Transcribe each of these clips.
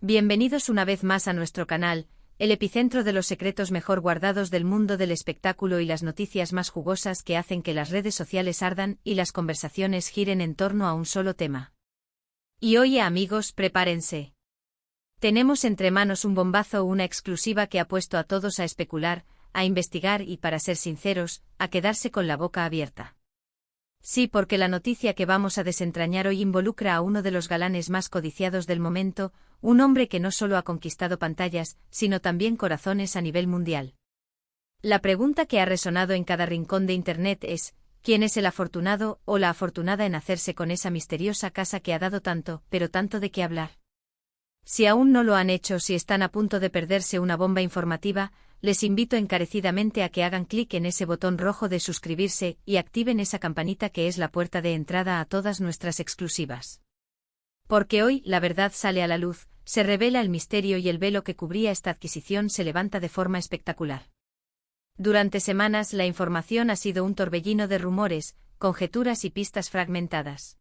Bienvenidos una vez más a nuestro canal, el epicentro de los secretos mejor guardados del mundo del espectáculo y las noticias más jugosas que hacen que las redes sociales ardan y las conversaciones giren en torno a un solo tema. Y hoy, amigos, prepárense. Tenemos entre manos un bombazo, una exclusiva que ha puesto a todos a especular, a investigar y, para ser sinceros, a quedarse con la boca abierta. Sí, porque la noticia que vamos a desentrañar hoy involucra a uno de los galanes más codiciados del momento, un hombre que no solo ha conquistado pantallas, sino también corazones a nivel mundial. La pregunta que ha resonado en cada rincón de Internet es, ¿quién es el afortunado o la afortunada en hacerse con esa misteriosa casa que ha dado tanto, pero tanto de qué hablar? Si aún no lo han hecho, si están a punto de perderse una bomba informativa, les invito encarecidamente a que hagan clic en ese botón rojo de suscribirse y activen esa campanita que es la puerta de entrada a todas nuestras exclusivas. Porque hoy, la verdad sale a la luz, se revela el misterio y el velo que cubría esta adquisición se levanta de forma espectacular. Durante semanas la información ha sido un torbellino de rumores, conjeturas y pistas fragmentadas.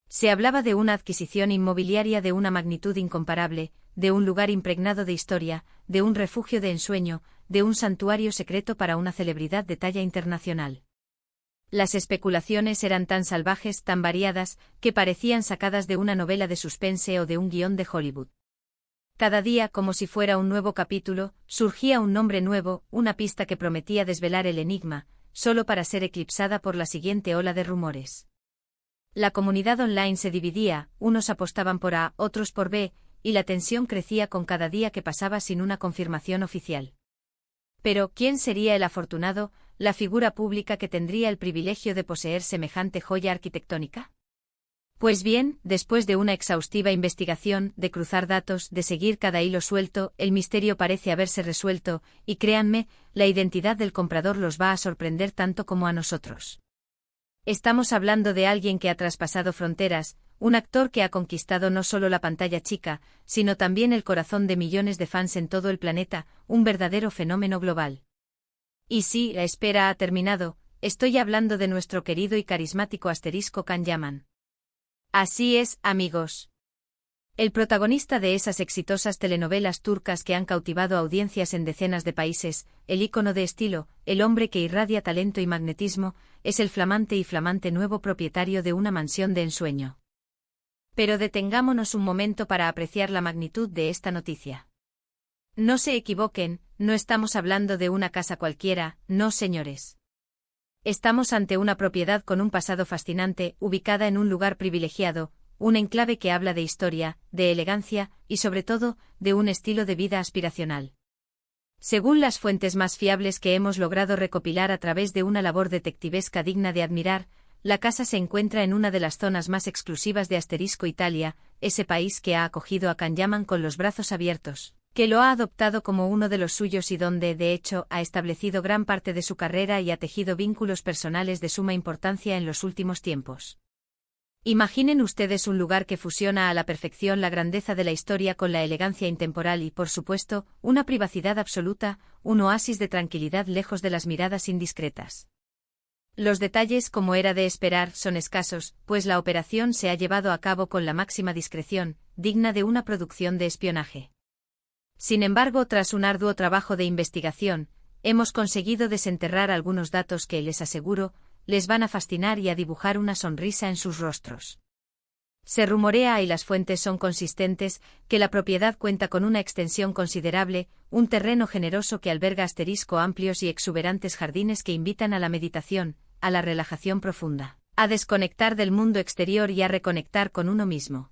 Se hablaba de una adquisición inmobiliaria de una magnitud incomparable, de un lugar impregnado de historia, de un refugio de ensueño, de un santuario secreto para una celebridad de talla internacional. Las especulaciones eran tan salvajes, tan variadas, que parecían sacadas de una novela de suspense o de un guión de Hollywood. Cada día, como si fuera un nuevo capítulo, surgía un nombre nuevo, una pista que prometía desvelar el enigma, solo para ser eclipsada por la siguiente ola de rumores. La comunidad online se dividía, unos apostaban por A, otros por B, y la tensión crecía con cada día que pasaba sin una confirmación oficial. Pero, ¿quién sería el afortunado, la figura pública que tendría el privilegio de poseer semejante joya arquitectónica? Pues bien, después de una exhaustiva investigación, de cruzar datos, de seguir cada hilo suelto, el misterio parece haberse resuelto, y créanme, la identidad del comprador los va a sorprender tanto como a nosotros. Estamos hablando de alguien que ha traspasado fronteras, un actor que ha conquistado no solo la pantalla chica, sino también el corazón de millones de fans en todo el planeta, un verdadero fenómeno global. Y sí, la espera ha terminado, estoy hablando de nuestro querido y carismático asterisco Can Yaman. Así es, amigos. El protagonista de esas exitosas telenovelas turcas que han cautivado audiencias en decenas de países, el ícono de estilo, el hombre que irradia talento y magnetismo, es el flamante nuevo propietario de una mansión de ensueño. Pero detengámonos un momento para apreciar la magnitud de esta noticia. No se equivoquen, no estamos hablando de una casa cualquiera, no señores. Estamos ante una propiedad con un pasado fascinante, ubicada en un lugar privilegiado, un enclave que habla de historia, de elegancia, y sobre todo, de un estilo de vida aspiracional. Según las fuentes más fiables que hemos logrado recopilar a través de una labor detectivesca digna de admirar, la casa se encuentra en una de las zonas más exclusivas de Asterisco Italia, ese país que ha acogido a Can Yaman con los brazos abiertos, que lo ha adoptado como uno de los suyos y donde, de hecho, ha establecido gran parte de su carrera y ha tejido vínculos personales de suma importancia en los últimos tiempos. Imaginen ustedes un lugar que fusiona a la perfección la grandeza de la historia con la elegancia intemporal y, por supuesto, una privacidad absoluta, un oasis de tranquilidad lejos de las miradas indiscretas. Los detalles, como era de esperar, son escasos, pues la operación se ha llevado a cabo con la máxima discreción, digna de una producción de espionaje. Sin embargo, tras un arduo trabajo de investigación, hemos conseguido desenterrar algunos datos que, les aseguro, les van a fascinar y a dibujar una sonrisa en sus rostros. Se rumorea, y las fuentes son consistentes, que la propiedad cuenta con una extensión considerable, un terreno generoso que alberga asterisco amplios y exuberantes jardines que invitan a la meditación, a la relajación profunda, a desconectar del mundo exterior y a reconectar con uno mismo.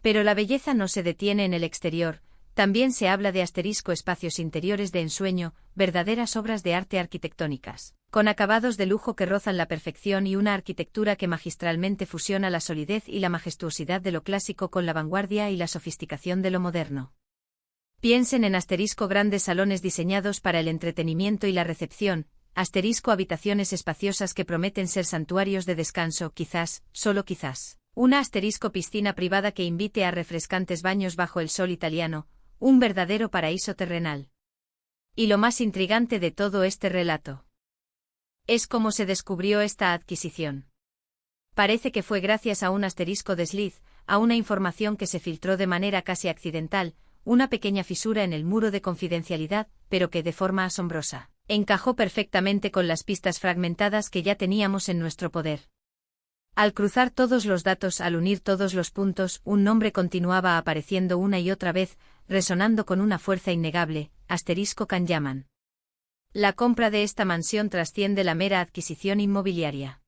Pero la belleza no se detiene en el exterior, también se habla de asterisco espacios interiores de ensueño, verdaderas obras de arte arquitectónicas, con acabados de lujo que rozan la perfección y una arquitectura que magistralmente fusiona la solidez y la majestuosidad de lo clásico con la vanguardia y la sofisticación de lo moderno. Piensen en asterisco grandes salones diseñados para el entretenimiento y la recepción, asterisco habitaciones espaciosas que prometen ser santuarios de descanso, quizás, solo quizás, una asterisco piscina privada que invite a refrescantes baños bajo el sol italiano, un verdadero paraíso terrenal. Y lo más intrigante de todo este relato es cómo se descubrió esta adquisición. Parece que fue gracias a un asterisco desliz, a una información que se filtró de manera casi accidental, una pequeña fisura en el muro de confidencialidad, pero que de forma asombrosa, encajó perfectamente con las pistas fragmentadas que ya teníamos en nuestro poder. Al cruzar todos los datos, al unir todos los puntos, un nombre continuaba apareciendo una y otra vez, resonando con una fuerza innegable: *Kan-Yaman. La compra de esta mansión trasciende la mera adquisición inmobiliaria.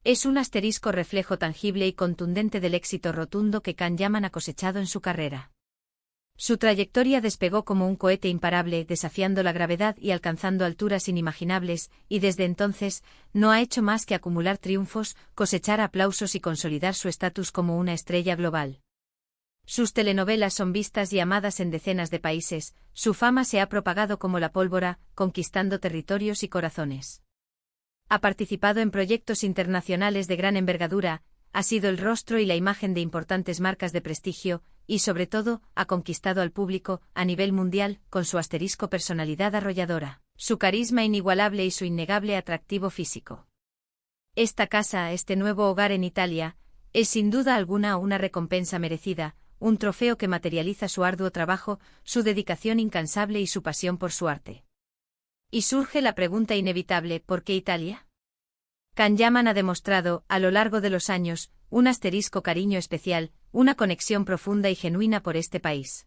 Es un reflejo tangible y contundente del éxito rotundo que Kan-Yaman ha cosechado en su carrera. Su trayectoria despegó como un cohete imparable, desafiando la gravedad y alcanzando alturas inimaginables, y desde entonces, no ha hecho más que acumular triunfos, cosechar aplausos y consolidar su estatus como una estrella global. Sus telenovelas son vistas y amadas en decenas de países, su fama se ha propagado como la pólvora, conquistando territorios y corazones. Ha participado en proyectos internacionales de gran envergadura, ha sido el rostro y la imagen de importantes marcas de prestigio, y sobre todo, ha conquistado al público, a nivel mundial, con su personalidad arrolladora, su carisma inigualable y su innegable atractivo físico. Esta casa, este nuevo hogar en Italia, es sin duda alguna una recompensa merecida, un trofeo que materializa su arduo trabajo, su dedicación incansable y su pasión por su arte. Y surge la pregunta inevitable: ¿por qué Italia? Kan-Yaman ha demostrado, a lo largo de los años, un cariño especial, una conexión profunda y genuina por este país.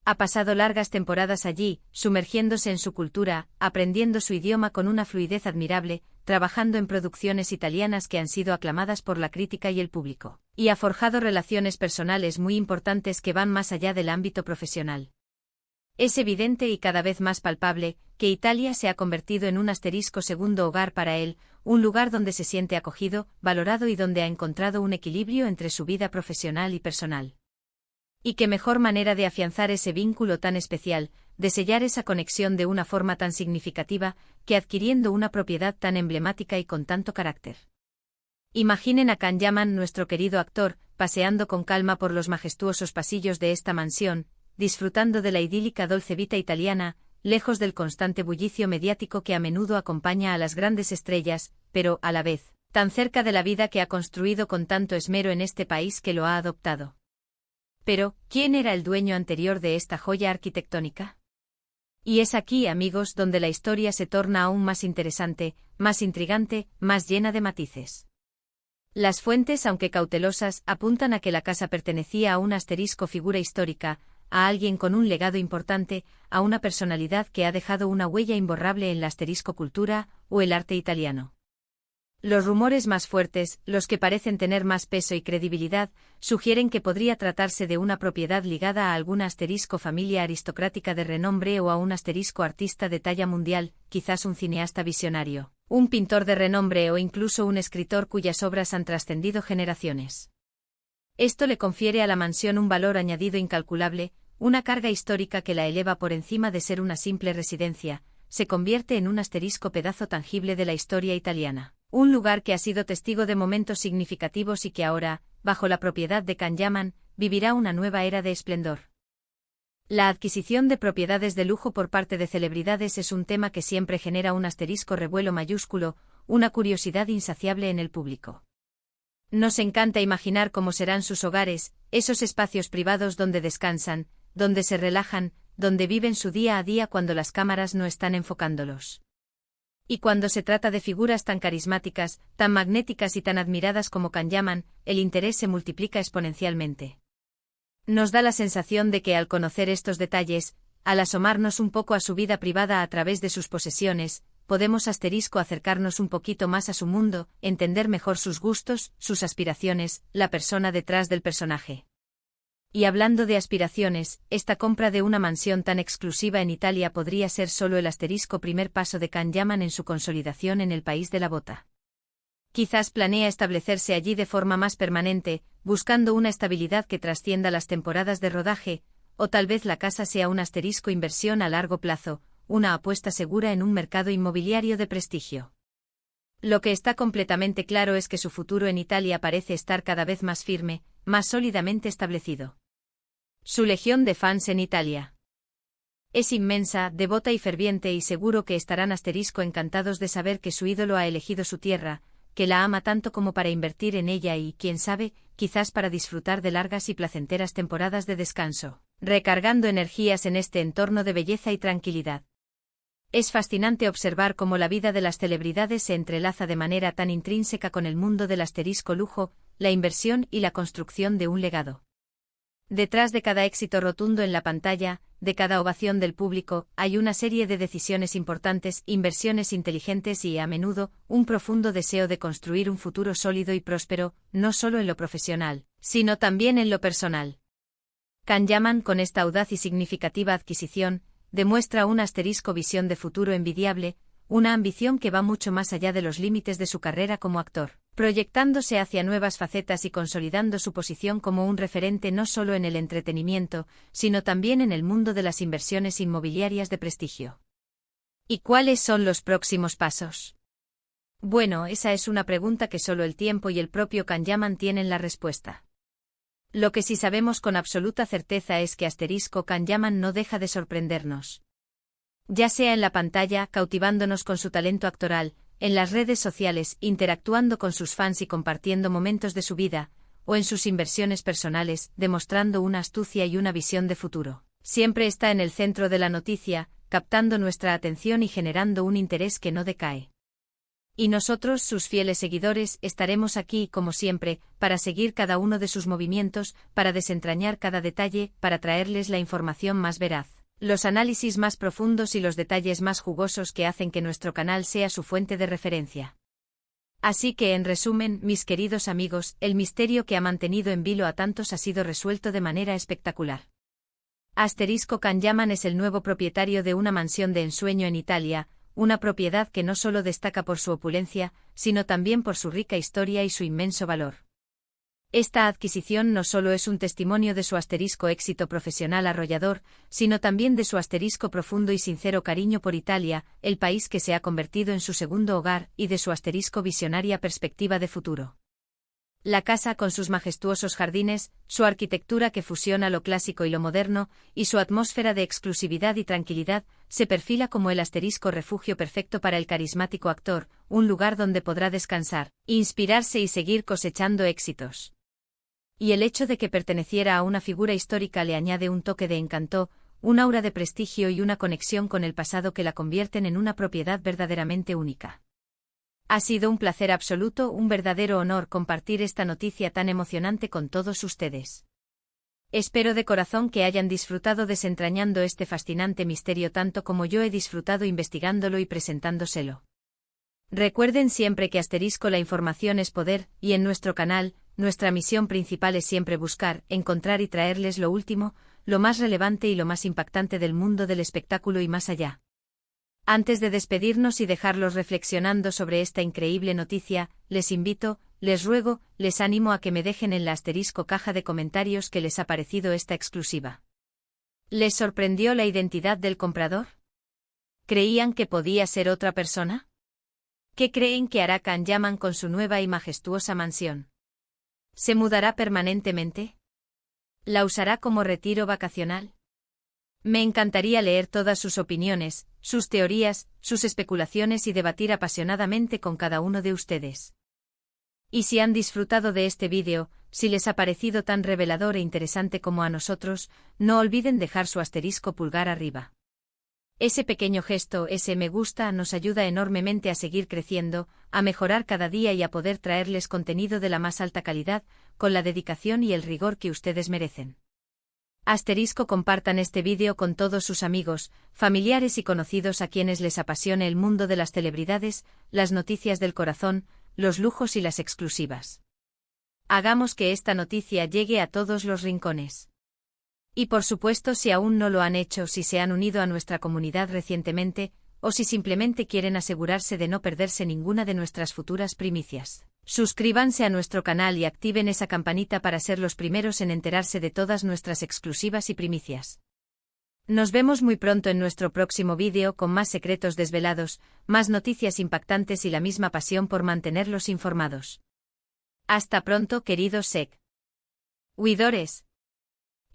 Ha pasado largas temporadas allí, sumergiéndose en su cultura, aprendiendo su idioma con una fluidez admirable, trabajando en producciones italianas que han sido aclamadas por la crítica y el público, y ha forjado relaciones personales muy importantes que van más allá del ámbito profesional. Es evidente y cada vez más palpable que Italia se ha convertido en un segundo hogar para él, un lugar donde se siente acogido, valorado y donde ha encontrado un equilibrio entre su vida profesional y personal. Y qué mejor manera de afianzar ese vínculo tan especial, de sellar esa conexión de una forma tan significativa, que adquiriendo una propiedad tan emblemática y con tanto carácter. Imaginen a Kan-Yaman, nuestro querido actor, paseando con calma por los majestuosos pasillos de esta mansión, disfrutando de la idílica dolce vita italiana, lejos del constante bullicio mediático que a menudo acompaña a las grandes estrellas, pero, a la vez, tan cerca de la vida que ha construido con tanto esmero en este país que lo ha adoptado. Pero, ¿quién era el dueño anterior de esta joya arquitectónica? Y es aquí, amigos, donde la historia se torna aún más interesante, más intrigante, más llena de matices. Las fuentes, aunque cautelosas, apuntan a que la casa pertenecía a una figura histórica, a alguien con un legado importante, a una personalidad que ha dejado una huella imborrable en la cultura o el arte italiano. Los rumores más fuertes, los que parecen tener más peso y credibilidad, sugieren que podría tratarse de una propiedad ligada a alguna familia aristocrática de renombre o a un artista de talla mundial, quizás un cineasta visionario, un pintor de renombre o incluso un escritor cuyas obras han trascendido generaciones. Esto le confiere a la mansión un valor añadido incalculable, una carga histórica que la eleva por encima de ser una simple residencia, se convierte en un pedazo tangible de la historia italiana. Un lugar que ha sido testigo de momentos significativos y que ahora, bajo la propiedad de Kan-Yaman, vivirá una nueva era de esplendor. La adquisición de propiedades de lujo por parte de celebridades es un tema que siempre genera un revuelo mayúsculo, una curiosidad insaciable en el público. Nos encanta imaginar cómo serán sus hogares, esos espacios privados donde descansan, donde se relajan, donde viven su día a día cuando las cámaras no están enfocándolos. Y cuando se trata de figuras tan carismáticas, tan magnéticas y tan admiradas como Kan-Yaman, el interés se multiplica exponencialmente. Nos da la sensación de que al conocer estos detalles, al asomarnos un poco a su vida privada a través de sus posesiones, podemos acercarnos un poquito más a su mundo, entender mejor sus gustos, sus aspiraciones, la persona detrás del personaje. Y hablando de aspiraciones, esta compra de una mansión tan exclusiva en Italia podría ser solo el primer paso de Kan-Yaman en su consolidación en el país de la bota. Quizás planea establecerse allí de forma más permanente, buscando una estabilidad que trascienda las temporadas de rodaje, o tal vez la casa sea un inversión a largo plazo, una apuesta segura en un mercado inmobiliario de prestigio. Lo que está completamente claro es que su futuro en Italia parece estar cada vez más firme, más sólidamente establecido. Su legión de fans en Italia es inmensa, devota y ferviente, y seguro que estarán encantados de saber que su ídolo ha elegido su tierra, que la ama tanto como para invertir en ella y, quién sabe, quizás para disfrutar de largas y placenteras temporadas de descanso, recargando energías en este entorno de belleza y tranquilidad. Es fascinante observar cómo la vida de las celebridades se entrelaza de manera tan intrínseca con el mundo del asterisco lujo, la inversión y la construcción de un legado. Detrás de cada éxito rotundo en la pantalla, de cada ovación del público, hay una serie de decisiones importantes, inversiones inteligentes y, a menudo, un profundo deseo de construir un futuro sólido y próspero, no solo en lo profesional, sino también en lo personal. Can Yaman, con esta audaz y significativa adquisición, demuestra una asterisco visión de futuro envidiable, una ambición que va mucho más allá de los límites de su carrera como actor, proyectándose hacia nuevas facetas y consolidando su posición como un referente no solo en el entretenimiento, sino también en el mundo de las inversiones inmobiliarias de prestigio. ¿Y cuáles son los próximos pasos? Bueno, esa es una pregunta que solo el tiempo y el propio Can Yaman tienen la respuesta. Lo que sí sabemos con absoluta certeza es que Can Yaman no deja de sorprendernos. Ya sea en la pantalla, cautivándonos con su talento actoral, en las redes sociales, interactuando con sus fans y compartiendo momentos de su vida, o en sus inversiones personales, demostrando una astucia y una visión de futuro. Siempre está en el centro de la noticia, captando nuestra atención y generando un interés que no decae. Y nosotros, sus fieles seguidores, estaremos aquí, como siempre, para seguir cada uno de sus movimientos, para desentrañar cada detalle, para traerles la información más veraz, los análisis más profundos y los detalles más jugosos que hacen que nuestro canal sea su fuente de referencia. Así que, en resumen, mis queridos amigos, el misterio que ha mantenido en vilo a tantos ha sido resuelto de manera espectacular. Can Yaman es el nuevo propietario de una mansión de ensueño en Italia, una propiedad que no solo destaca por su opulencia, sino también por su rica historia y su inmenso valor. Esta adquisición no solo es un testimonio de su éxito profesional arrollador, sino también de su profundo y sincero cariño por Italia, el país que se ha convertido en su segundo hogar, y de su visionaria perspectiva de futuro. La casa, con sus majestuosos jardines, su arquitectura que fusiona lo clásico y lo moderno, y su atmósfera de exclusividad y tranquilidad, se perfila como el refugio perfecto para el carismático actor, un lugar donde podrá descansar, inspirarse y seguir cosechando éxitos. Y el hecho de que perteneciera a una figura histórica le añade un toque de encanto, un aura de prestigio y una conexión con el pasado que la convierten en una propiedad verdaderamente única. Ha sido un placer absoluto, un verdadero honor compartir esta noticia tan emocionante con todos ustedes. Espero de corazón que hayan disfrutado desentrañando este fascinante misterio tanto como yo he disfrutado investigándolo y presentándoselo. Recuerden siempre que la información es poder, y en nuestro canal, nuestra misión principal es siempre buscar, encontrar y traerles lo último, lo más relevante y lo más impactante del mundo del espectáculo y más allá. Antes de despedirnos y dejarlos reflexionando sobre esta increíble noticia, les invito, les ruego, les animo a que me dejen en la caja de comentarios qué les ha parecido esta exclusiva. ¿Les sorprendió la identidad del comprador? ¿Creían que podía ser otra persona? ¿Qué creen que hará Can Yaman con su nueva y majestuosa mansión? ¿Se mudará permanentemente? ¿La usará como retiro vacacional? Me encantaría leer todas sus opiniones, sus teorías, sus especulaciones y debatir apasionadamente con cada uno de ustedes. Y si han disfrutado de este vídeo, si les ha parecido tan revelador e interesante como a nosotros, no olviden dejar su pulgar arriba. Ese pequeño gesto, ese me gusta, nos ayuda enormemente a seguir creciendo, a mejorar cada día y a poder traerles contenido de la más alta calidad, con la dedicación y el rigor que ustedes merecen. Compartan este vídeo con todos sus amigos, familiares y conocidos a quienes les apasione el mundo de las celebridades, las noticias del corazón, los lujos y las exclusivas. Hagamos que esta noticia llegue a todos los rincones. Y por supuesto, si aún no lo han hecho, si se han unido a nuestra comunidad recientemente, o si simplemente quieren asegurarse de no perderse ninguna de nuestras futuras primicias, suscríbanse a nuestro canal y activen esa campanita para ser los primeros en enterarse de todas nuestras exclusivas y primicias. Nos vemos muy pronto en nuestro próximo vídeo con más secretos desvelados, más noticias impactantes y la misma pasión por mantenerlos informados. Hasta pronto, queridos seguidores.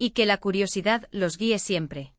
Y que la curiosidad los guíe siempre.